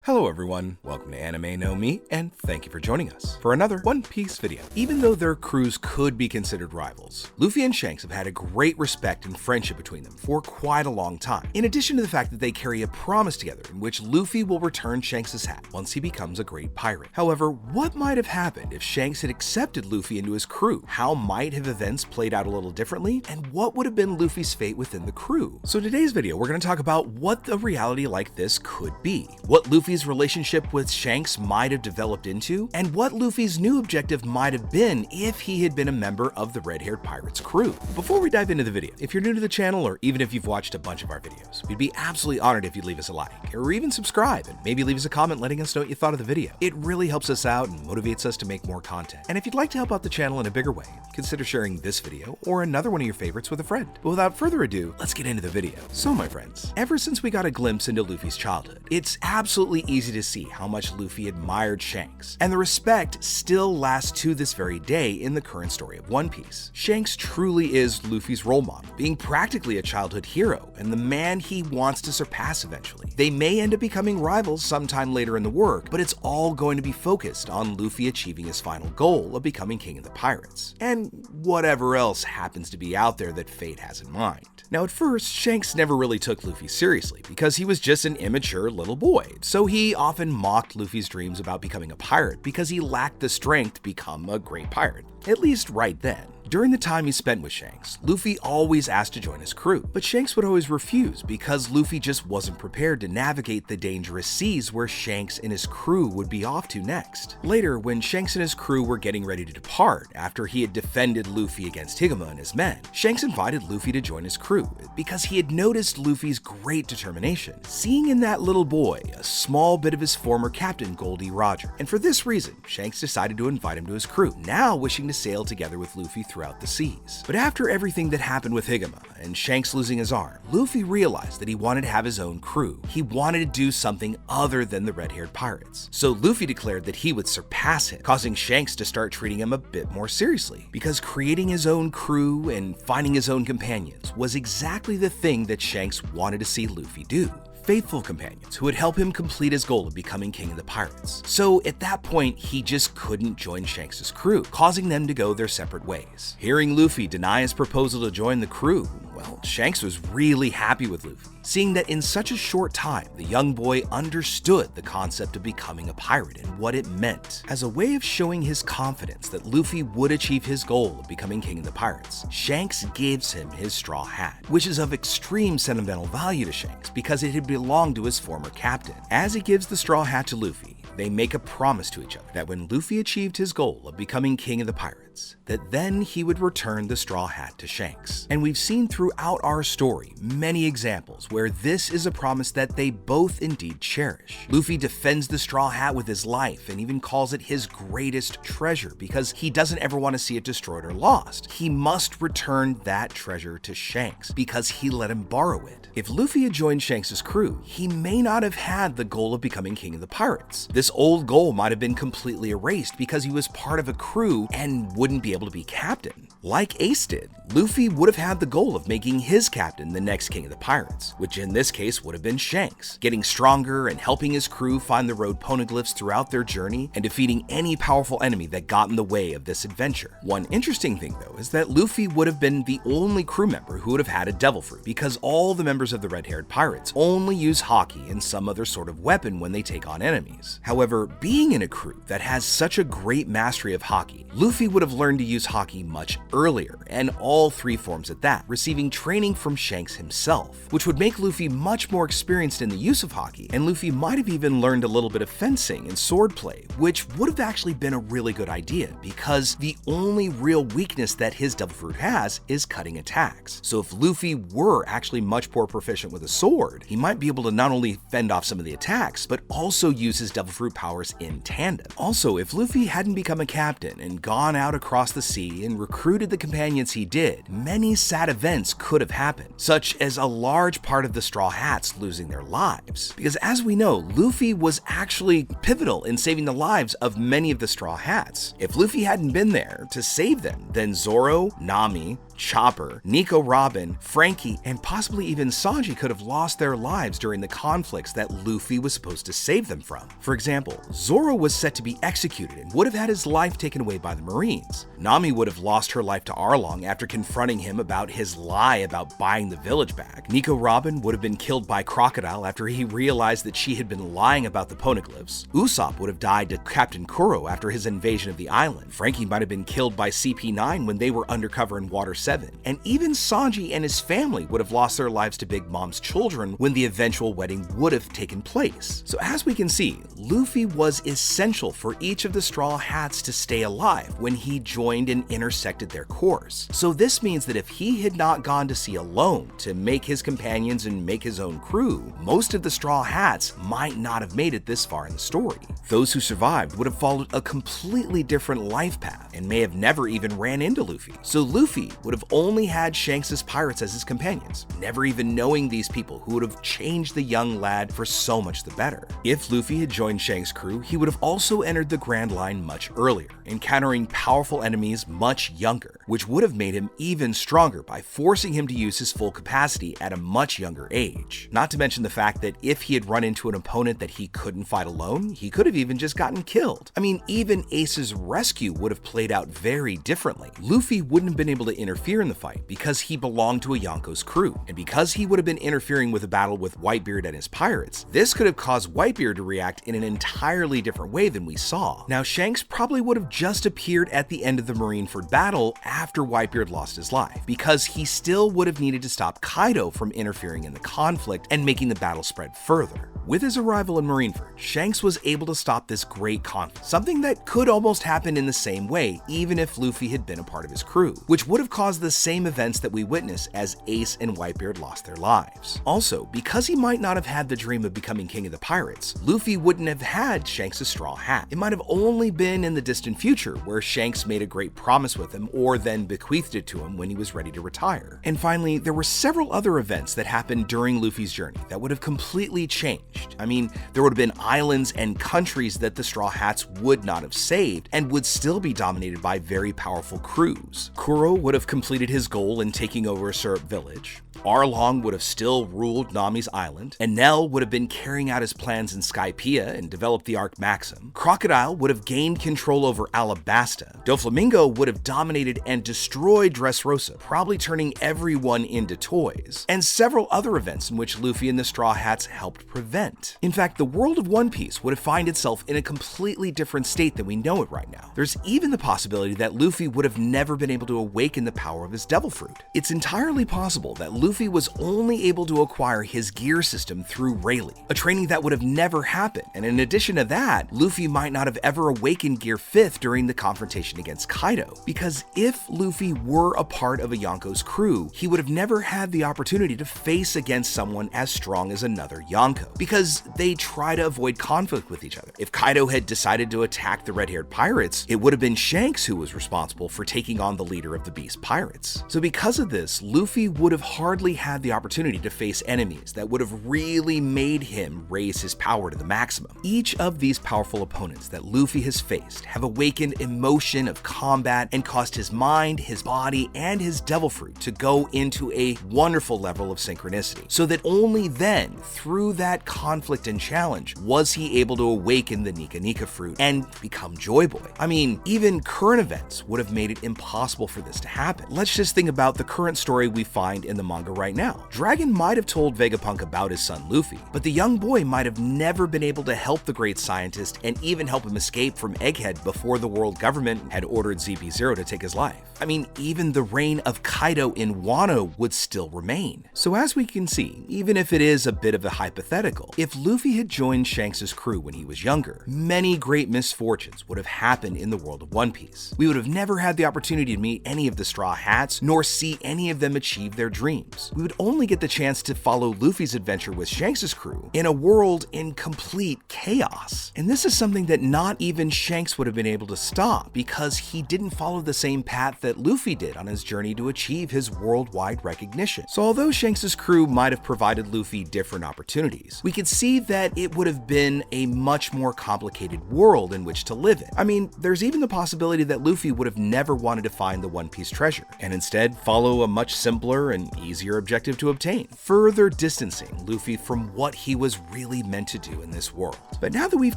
Hello everyone, welcome to Anime No Me, and thank you for joining us for another One Piece video. Even though their crews could be considered rivals, Luffy and Shanks have had a great respect and friendship between them for quite a long time, in addition to the fact that they carry a promise together in which Luffy will return Shanks' hat once he becomes a great pirate. However, what might have happened if Shanks had accepted Luffy into his crew? How might have events played out a little differently, and what would have been Luffy's fate within the crew? So in today's video, we're going to talk about what a reality like this could be, what Luffy's relationship with Shanks might have developed into, and what Luffy's new objective might have been if he had been a member of the red-haired pirate's crew. Before we dive into the video, if you're new to the channel or even if you've watched a bunch of our videos, we'd be absolutely honored if you'd leave us a like or even subscribe and maybe leave us a comment letting us know what you thought of the video. It really helps us out and motivates us to make more content. And if you'd like to help out the channel in a bigger way, consider sharing this video or another one of your favorites with a friend. But without further ado, let's get into the video. So my friends, ever since we got a glimpse into Luffy's childhood, it's absolutely easy to see how much Luffy admired Shanks, and the respect still lasts to this very day in the current story of One Piece. Shanks truly is Luffy's role model, being practically a childhood hero and the man he wants to surpass eventually. They may end up becoming rivals sometime later in the work, but it's all going to be focused on Luffy achieving his final goal of becoming king of the pirates, and whatever else happens to be out there that fate has in mind. Now at first, Shanks never really took Luffy seriously because he was just an immature little boy, so he often mocked Luffy's dreams about becoming a pirate because he lacked the strength to become a great pirate, at least right then. During the time he spent with Shanks, Luffy always asked to join his crew, but Shanks would always refuse because Luffy just wasn't prepared to navigate the dangerous seas where Shanks and his crew would be off to next. Later, when Shanks and his crew were getting ready to depart after he had defended Luffy against Higema and his men, Shanks invited Luffy to join his crew because he had noticed Luffy's great determination, seeing in that little boy a small bit of his former captain Goldie Roger. And for this reason, Shanks decided to invite him to his crew, now wishing to sail together with Luffy throughout the seas. But after everything that happened with Higema and Shanks losing his arm, Luffy realized that he wanted to have his own crew. He wanted to do something other than the red-haired pirates. So Luffy declared that he would surpass him, causing Shanks to start treating him a bit more seriously, because creating his own crew and finding his own companions was exactly the thing that Shanks wanted to see Luffy do. Faithful companions who would help him complete his goal of becoming king of the pirates. So at that point, he just couldn't join Shanks' crew, causing them to go their separate ways. Hearing Luffy deny his proposal to join the crew, well, Shanks was really happy with Luffy, seeing that in such a short time, the young boy understood the concept of becoming a pirate and what it meant. As a way of showing his confidence that Luffy would achieve his goal of becoming king of the pirates, Shanks gives him his straw hat, which is of extreme sentimental value to Shanks because it had belonged to his former captain. As he gives the straw hat to Luffy, they make a promise to each other that when Luffy achieved his goal of becoming king of the pirates, that then he would return the straw hat to Shanks. And we've seen throughout our story many examples where this is a promise that they both indeed cherish. Luffy defends the straw hat with his life and even calls it his greatest treasure because he doesn't ever want to see it destroyed or lost. He must return that treasure to Shanks because he let him borrow it. If Luffy had joined Shanks' crew, he may not have had the goal of becoming king of the pirates. This old goal might have been completely erased because he was part of a crew and wouldn't be able to be captain. Like Ace did, Luffy would have had the goal of making his captain the next king of the pirates, which in this case would have been Shanks, getting stronger and helping his crew find the road poneglyphs throughout their journey and defeating any powerful enemy that got in the way of this adventure. One interesting thing though is that Luffy would have been the only crew member who would have had a devil fruit because all the members of the red-haired pirates only use haki and some other sort of weapon when they take on enemies. However, being in a crew that has such a great mastery of haki, Luffy would have learned to use haki much earlier, and all three forms at that, receiving training from Shanks himself, which would make Luffy much more experienced in the use of haki, and Luffy might have even learned a little bit of fencing and swordplay, which would have actually been a really good idea because the only real weakness that his devil fruit has is cutting attacks. So if Luffy were actually much more proficient with a sword, he might be able to not only fend off some of the attacks, but also use his devil fruit powers in tandem. Also, if Luffy hadn't become a captain and gone out across the sea and recruited the companions he did, many sad events could have happened, such as a large part of the Straw Hats losing their lives. Because as we know, Luffy was actually pivotal in saving the lives of many of the Straw Hats. If Luffy hadn't been there to save them, then Zoro, Nami, Chopper, Nico Robin, Frankie, and possibly even Sanji could have lost their lives during the conflicts that Luffy was supposed to save them from. For example, Zoro was set to be executed and would have had his life taken away by the Marines. Nami would have lost her life to Arlong after confronting him about his lie about buying the village back. Nico Robin would have been killed by Crocodile after he realized that she had been lying about the poneglyphs. Usopp would have died to Captain Kuro after his invasion of the island. Frankie might have been killed by CP9 when they were undercover in Water 7. And even Sanji and his family would have lost their lives to Big Mom's children when the eventual wedding would have taken place. So as we can see, Luffy was essential for each of the Straw Hats to stay alive when he joined and intersected their course. So this means that if he had not gone to sea alone to make his companions and make his own crew, most of the Straw Hats might not have made it this far in the story. Those who survived would have followed a completely different life path and may have never even ran into Luffy. So Luffy would have only had Shanks' pirates as his companions, never even knowing these people who would have changed the young lad for so much the better. If Luffy had joined Shanks' crew, he would have also entered the Grand Line much earlier, encountering powerful enemies much younger, which would have made him even stronger by forcing him to use his full capacity at a much younger age. Not to mention the fact that if he had run into an opponent that he couldn't fight alone, he could have even just gotten killed. I mean, even Ace's rescue would have played out very differently. Luffy wouldn't have been able to interfere in the fight because he belonged to a Yonko's crew, and because he would have been interfering with a battle with Whitebeard and his pirates, this could have caused Whitebeard to react in an entirely different way than we saw. Now, Shanks probably would have just appeared at the end of the Marineford battle after Whitebeard lost his life, because he still would have needed to stop Kaido from interfering in the conflict and making the battle spread further. With his arrival in Marineford, Shanks was able to stop this great conflict, something that could almost happen in the same way even if Luffy had been a part of his crew, which would have caused the same events that we witness as Ace and Whitebeard lost their lives. Also, because he might not have had the dream of becoming king of the pirates, Luffy wouldn't have had Shanks' straw hat. It might have only been in the distant future where Shanks made a great promise with him or then bequeathed it to him when he was ready to retire. And finally, there were several other events that happened during Luffy's journey that would have completely changed. I mean, there would have been islands and countries that the Straw Hats would not have saved and would still be dominated by very powerful crews. Kuro would have completed his goal in taking over a Syrup village. Arlong would have still ruled Nami's island. Enel would have been carrying out his plans in Skypiea and developed the Arc Maxim. Crocodile would have gained control over Alabasta. Doflamingo would have dominated and destroyed Dressrosa, probably turning everyone into toys. And several other events in which Luffy and the Straw Hats helped prevent. In fact, the world of One Piece would have found itself in a completely different state than we know it right now. There's even the possibility that Luffy would have never been able to awaken the power of his Devil Fruit. It's entirely possible that Luffy was only able to acquire his gear system through Rayleigh, a training that would have never happened, and in addition to that, Luffy might not have ever awakened Gear 5th during the confrontation against Kaido, because if Luffy were a part of a Yonko's crew, he would have never had the opportunity to face against someone as strong as another Yonko, because they try to avoid conflict with each other. If Kaido had decided to attack the red-haired pirates, it would have been Shanks who was responsible for taking on the leader of the Beast Pirates. So because of this, Luffy would have hardly had the opportunity to face enemies that would have really made him raise his power to the maximum. Each of these powerful opponents that Luffy has faced have awakened emotion of combat and caused his mind, his body, and his Devil Fruit to go into a wonderful level of synchronicity, so that only then, through that conflict and challenge, was he able to awaken the Nika Nika Fruit and become Joy Boy. I mean, even current events would have made it impossible for this to happen. Let's just think about the current story we find in the manga right now. Dragon might have told Vegapunk about his son Luffy, but the young boy might have never been able to help the great scientist and even help him escape from Egghead before the world government had ordered ZB0 to take his life. I mean, even the reign of Kaido in Wano would still remain. So as we can see, even if it is a bit of a hypothetical, if Luffy had joined Shanks' crew when he was younger, many great misfortunes would have happened in the world of One Piece. We would have never had the opportunity to meet any of the Straw Hats, nor see any of them achieve their dreams. times. We would only get the chance to follow Luffy's adventure with Shanks' crew in a world in complete chaos. And this is something that not even Shanks would have been able to stop, because he didn't follow the same path that Luffy did on his journey to achieve his worldwide recognition. So although Shanks' crew might have provided Luffy different opportunities, we could see that it would have been a much more complicated world in which to live in. I mean, there's even the possibility that Luffy would have never wanted to find the One Piece treasure, and instead follow a much simpler and easier objective to obtain, further distancing Luffy from what he was really meant to do in this world. But now that we've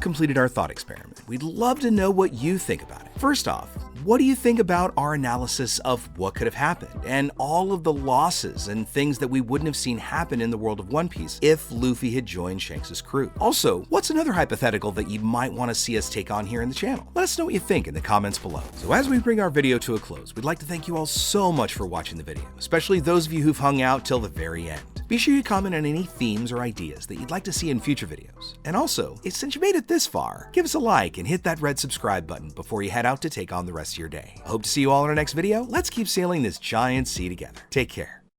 completed our thought experiment, we'd love to know what you think about it. First off, what do you think about our analysis of what could have happened, and all of the losses and things that we wouldn't have seen happen in the world of One Piece if Luffy had joined Shanks' crew? Also, what's another hypothetical that you might want to see us take on here in the channel? Let us know what you think in the comments below. So as we bring our video to a close, we'd like to thank you all so much for watching the video, especially those of you who've hung out till the very end. Be sure you comment on any themes or ideas that you'd like to see in future videos. And also, since you made it this far, give us a like and hit that red subscribe button before you head out to take on the rest of your day. I hope to see you all in our next video. Let's keep sailing this giant sea together. Take care.